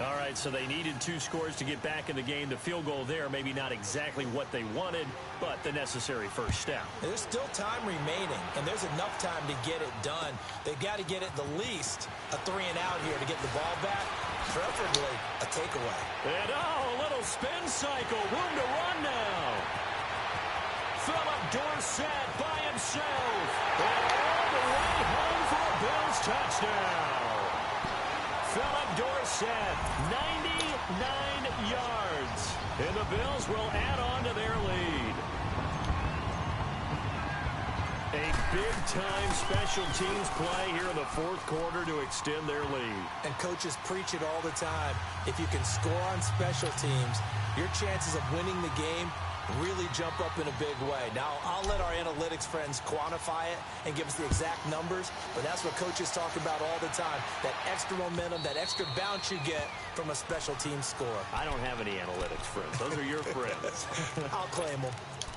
All right, so they needed 2 scores to get back in the game. The field goal there, maybe not exactly what they wanted, but the necessary first step. There's still time remaining, and there's enough time to get it done. They've got to get it the least a 3-and-out here to get the ball back, preferably a takeaway. And, a little spin cycle. Room to run now. Philip Dorsett by himself. And all the way home for a Bills touchdown. Philip Dorsett, 99 yards. And the Bills will add on to their lead. A big-time special teams play here in the fourth quarter to extend their lead. And coaches preach it all the time. If you can score on special teams, your chances of winning the game really jump up in a big way. Now, I'll let our analytics friends quantify it and give us the exact numbers, but that's what coaches talk about all the time, that extra momentum, that extra bounce you get from a special team score. I don't have any analytics friends. Those are your friends. I'll claim them.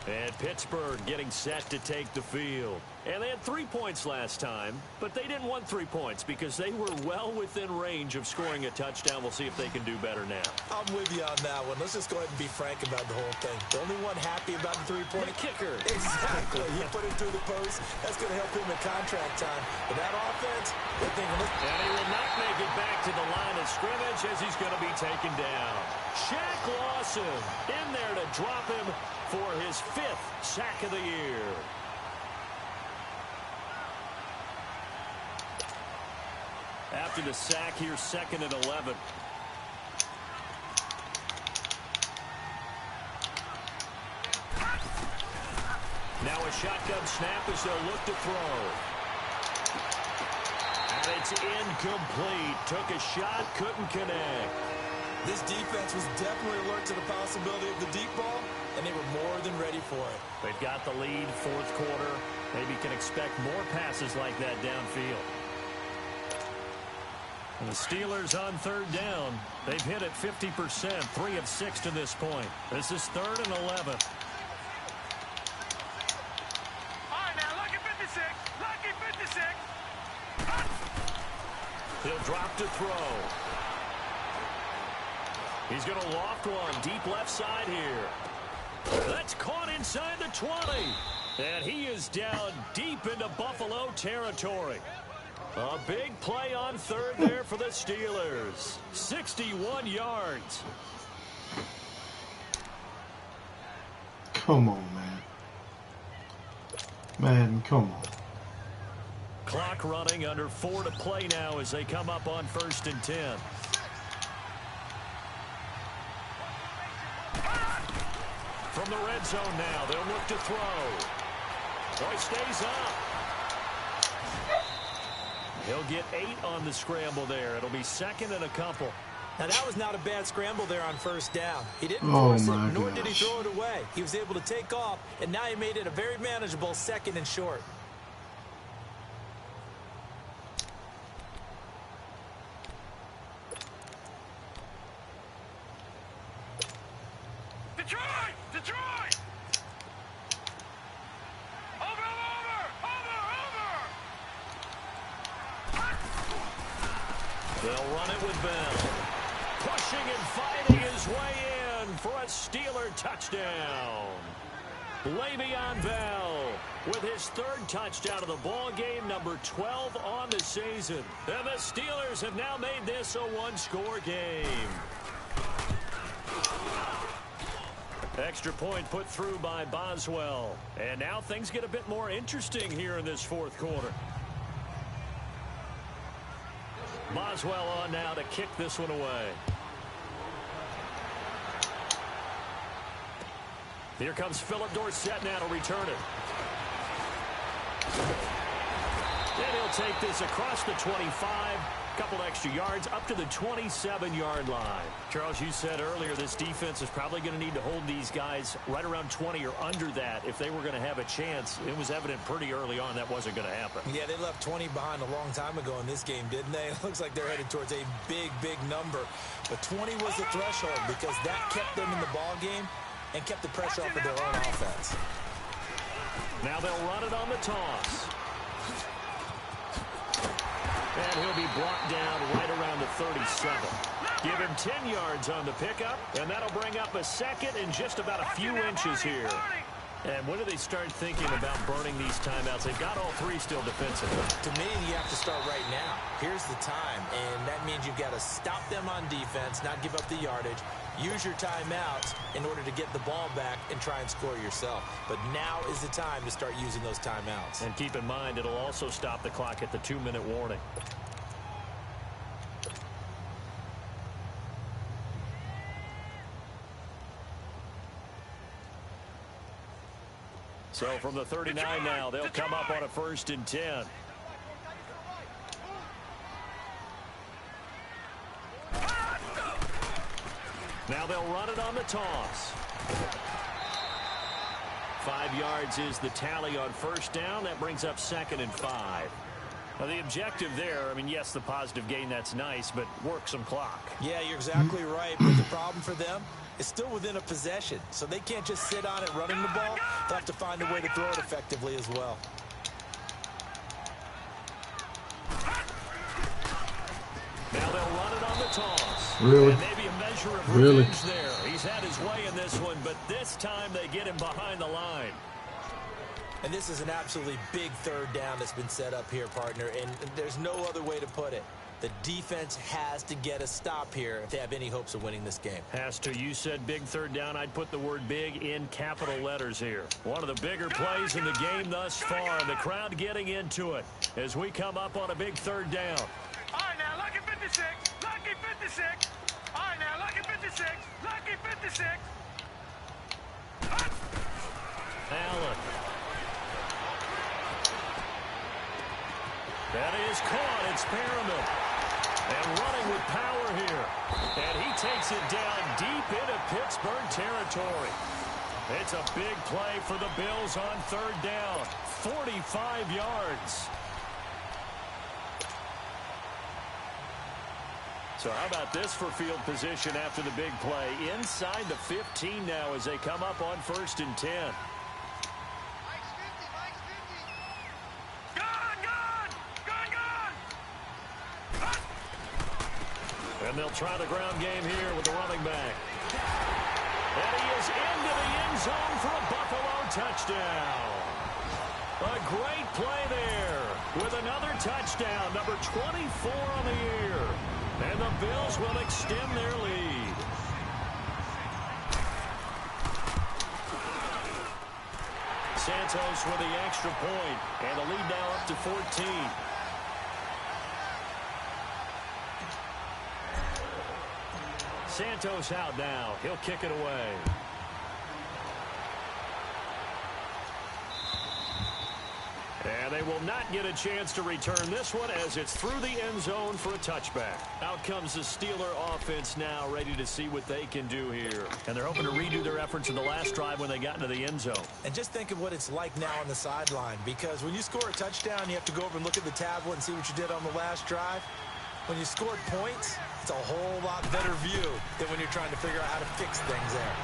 And Pittsburgh getting set to take the field. And they had 3 points last time, but they didn't want 3 points because they were well within range of scoring a touchdown. We'll see if they can do better now. I'm with you on that one. Let's just go ahead and be frank about the whole thing. The only one happy about the 3-point kicker. Exactly. He put it through the post. That's going to help him in contract time. But that offense, they're thinking, and he will not make it back to the line of scrimmage as he's going to be taken down. Shaq Lawson in there to drop him for his 5th sack of the year. After the sack, here's 2nd and 11. Now a shotgun snap as they'll look to throw. And it's incomplete. Took a shot, couldn't connect. This defense was definitely alert to the possibility of the deep ball, and they were more than ready for it. They've got the lead, fourth quarter. Maybe can expect more passes like that downfield. And the Steelers on third down. They've hit it 50%, 3 of 6 to this point. This is 3rd and 11. He'll drop to throw. He's going to loft one deep left side here. That's caught inside the 20. And he is down deep into Buffalo territory. A big play on third there for the Steelers. 61 yards. Come on, man. Man, come on. Clock running, under 4 to play now as they come up on 1st and 10. From the red zone now, they'll look to throw. Boy stays up. He'll get 8 on the scramble there. It'll be 2nd and a couple. Now, that was not a bad scramble there on 1st down. He didn't force it, nor did he throw it away. He was able to take off, and now he made it a very manageable 2nd and short. Detroit! Detroit! Over! They'll run it with Bell. Pushing and fighting his way in for a Steeler touchdown. Le'Veon Bell with his 3rd touchdown of the ball game, number 12 on the season. And the Steelers have now made this a 1-score game. Extra point put through by Boswell. And now things get a bit more interesting here in this 4th quarter. Boswell on now to kick this one away. Here comes Philip Dorsett now to return it. And he'll take this across the 25. Couple extra yards up to the 27-yard line. Charles, you said earlier this defense is probably going to need to hold these guys right around 20 or under that if they were going to have a chance. It was evident pretty early on that wasn't going to happen. Yeah, they left 20 behind a long time ago in this game, didn't they? It looks like they're headed towards a big, big number. But 20 was the threshold because that kept them in the ball game and kept the pressure off of their own offense. Now they'll run it on the toss. And he'll be brought down right around the 37. Give him 10 yards on the pickup, and that'll bring up a 2nd and just about a few inches here. And when do they start thinking about burning these timeouts? They've got all 3 still defensively. To me, you have to start right now. Here's the time, and that means you've got to stop them on defense, not give up the yardage, use your timeouts in order to get the ball back and try and score yourself. But now is the time to start using those timeouts. And keep in mind, it'll also stop the clock at the 2-minute warning. So from the 39 now, they'll come up on a 1st and 10. Now they'll run it on the toss. 5 yards is the tally on 1st down. That brings up 2nd and 5. Now the objective there, I mean, yes, the positive gain, that's nice, but work some clock. Yeah, you're exactly right. But the problem for them is still within a possession. So they can't just sit on it running the ball. They'll have to find a way to throw it effectively as well. Now they'll run it on the toss. Really? And maybe a measure of revenge there. He's had his way in this one, but this time they get him behind the line. And this is an absolutely big 3rd down that's been set up here, partner, and there's no other way to put it. The defense has to get a stop here if they have any hopes of winning this game. Has to. You said big 3rd down. I'd put the word big in capital letters here. One of the bigger plays in the game thus far. The crowd getting into it as we come up on a big 3rd down. All right, now, lucky 56. Lucky 56. All right, now, lucky 56. Lucky 56. Allen. That is caught. It's Perriman. And running with power here. And he takes it down deep into Pittsburgh territory. It's a big play for the Bills on 3rd down. 45 yards. So how about this for field position after the big play? Inside the 15 now as they come up on 1st and 10. they'll try the ground game here with the running back. And he is into the end zone for a Buffalo touchdown. A great play there with another touchdown, number 24 on the year. And the Bills will extend their lead. Santos with the extra point, and the lead now up to 14. Santos out now. He'll kick it away. And they will not get a chance to return this one as it's through the end zone for a touchback. Out comes the Steeler offense now, ready to see what they can do here. And they're hoping to redo their efforts in the last drive when they got into the end zone. And just think of what it's like now on the sideline, because when you score a touchdown, you have to go over and look at the tablet and see what you did on the last drive. When you scored points, it's a whole lot better view than when you're trying to figure out how to fix things there.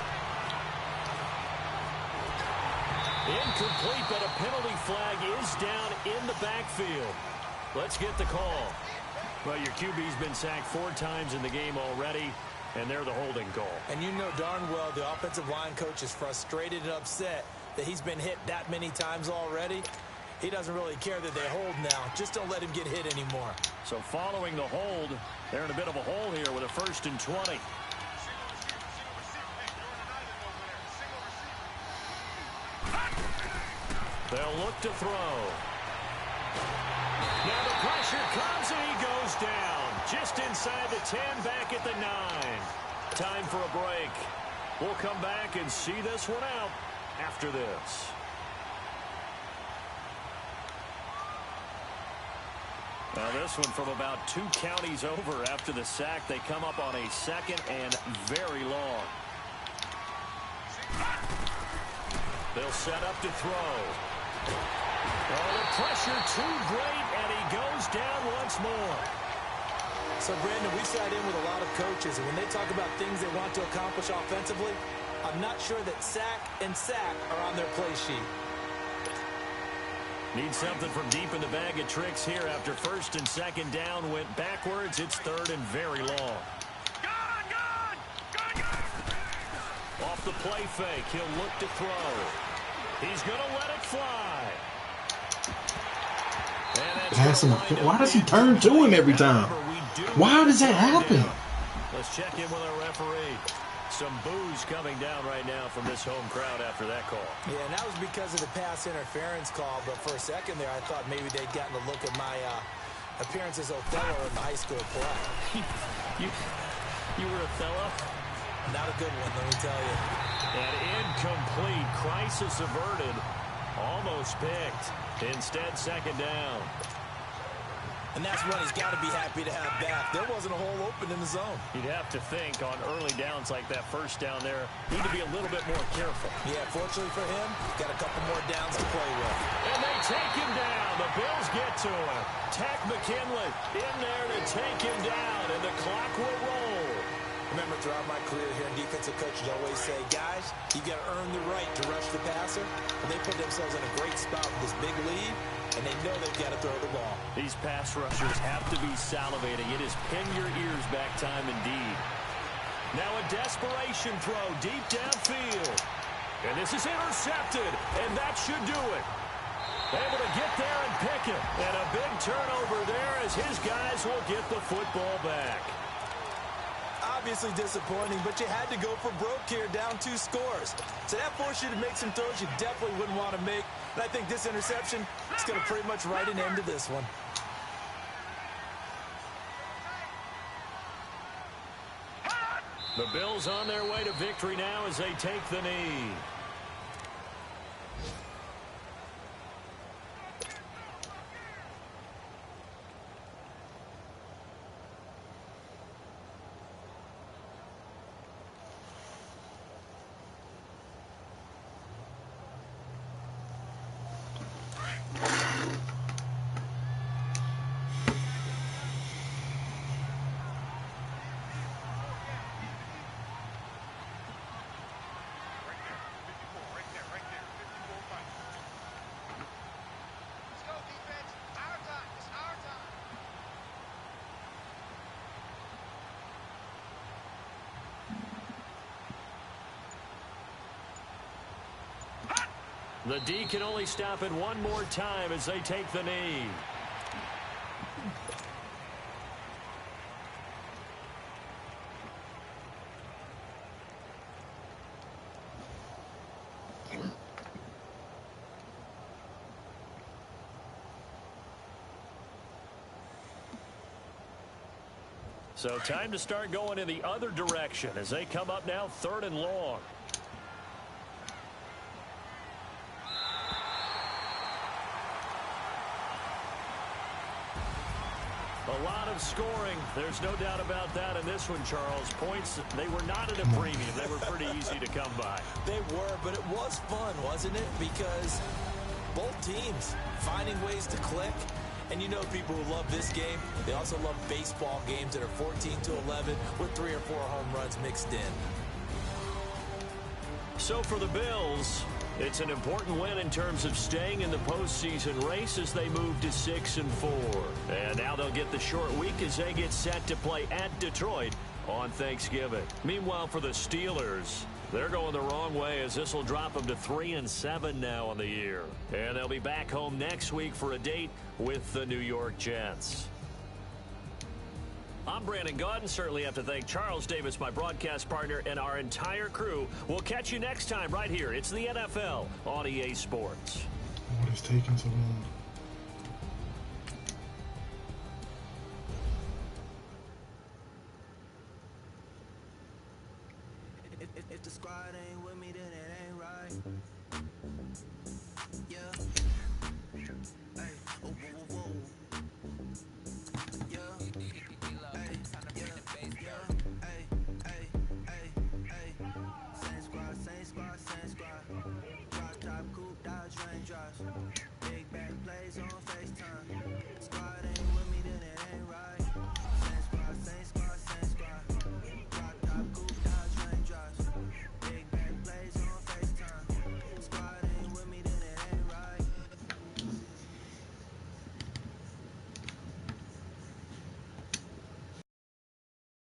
Incomplete, but a penalty flag is down in the backfield. Let's get the call. Well, your QB's been sacked 4 times in the game already, and they're the holding call. And you know darn well the offensive line coach is frustrated and upset that he's been hit that many times already. He doesn't really care that they hold now. Just don't let him get hit anymore. So following the hold, they're in a bit of a hole here with a 1st and 20. They'll look to throw. Now the pressure comes and he goes down. Just inside the 10, back at the 9. Time for a break. We'll come back and see this one out after this. Now this one from about 2 counties over after the sack. They come up on a 2nd and very long. They'll set up to throw. Oh, the pressure too great, and he goes down once more. So, Brandon, we sat in with a lot of coaches, and when they talk about things they want to accomplish offensively, I'm not sure that sack and sack are on their play sheet. Need something from deep in the bag of tricks here after 1st and 2nd down went backwards. It's 3rd and very long. Off the play fake, he'll look to throw. He's going to let it fly. Why does he turn to him every time? Why does that happen? Let's check in with our referee. Some boos coming down right now from this home crowd after that call. Yeah, and that was because of the pass interference call. But for a second there, I thought maybe they'd gotten a look at my appearance as Othello in the high school play. You were Othello? Not a good one, let me tell you. An incomplete. Crisis averted. Almost picked. Instead, 2nd down. And that's one he's got to be happy to have back. There wasn't a hole open in the zone. You'd have to think on early downs like that 1st down there, need to be a little bit more careful. Yeah, fortunately for him, got a couple more downs to play with. And they take him down. The Bills get to him. Tack McKinley in there to take him down, and the clock will roll. Remember, throughout my career here, defensive coaches always say, guys, you got to earn the right to rush the passer. And they put themselves in a great spot with this big lead, and they know they've got to throw the ball. These pass rushers have to be salivating. It is pin your ears back time indeed. Now a desperation throw deep downfield. And this is intercepted, and that should do it. Able to get there and pick it. And a big turnover there as his guys will get the football back. Obviously disappointing, but you had to go for broke here, down 2 scores. So that forced you to make some throws you definitely wouldn't want to make. And I think this interception is going to pretty much write an end to this one. The Bills on their way to victory now as they take the knee. The D can only stop it one more time as they take the knee. So time to start going in the other direction as they come up now 3rd and long. A lot of scoring. There's no doubt about that in this one, Charles. Points, they were not at a premium. They were pretty easy to come by. They were, but it was fun, wasn't it? Because both teams finding ways to click. And you know people who love this game, they also love baseball games that are 14-11 with 3 or 4 home runs mixed in. So for the Bills, it's an important win in terms of staying in the postseason race as they move to 6-4. And now they'll get the short week as they get set to play at Detroit on Thanksgiving. Meanwhile, for the Steelers, they're going the wrong way as this will drop them to 3-7 now on the year. And they'll be back home next week for a date with the New York Jets. I'm Brandon Gaudin. Certainly have to thank Charles Davis, my broadcast partner, and our entire crew. We'll catch you next time right here. It's the NFL on EA Sports. What is taking so long? If the squad ain't with me, then it ain't right. Yeah. Hey. Oh, whoa, whoa, whoa. Yeah. Hey. Yeah. Hey. Hey. Hey. Hey. Same squad, same squad, same squad. Drop top, coupe, Dodge Raindrops. Big back plays on FaceTime.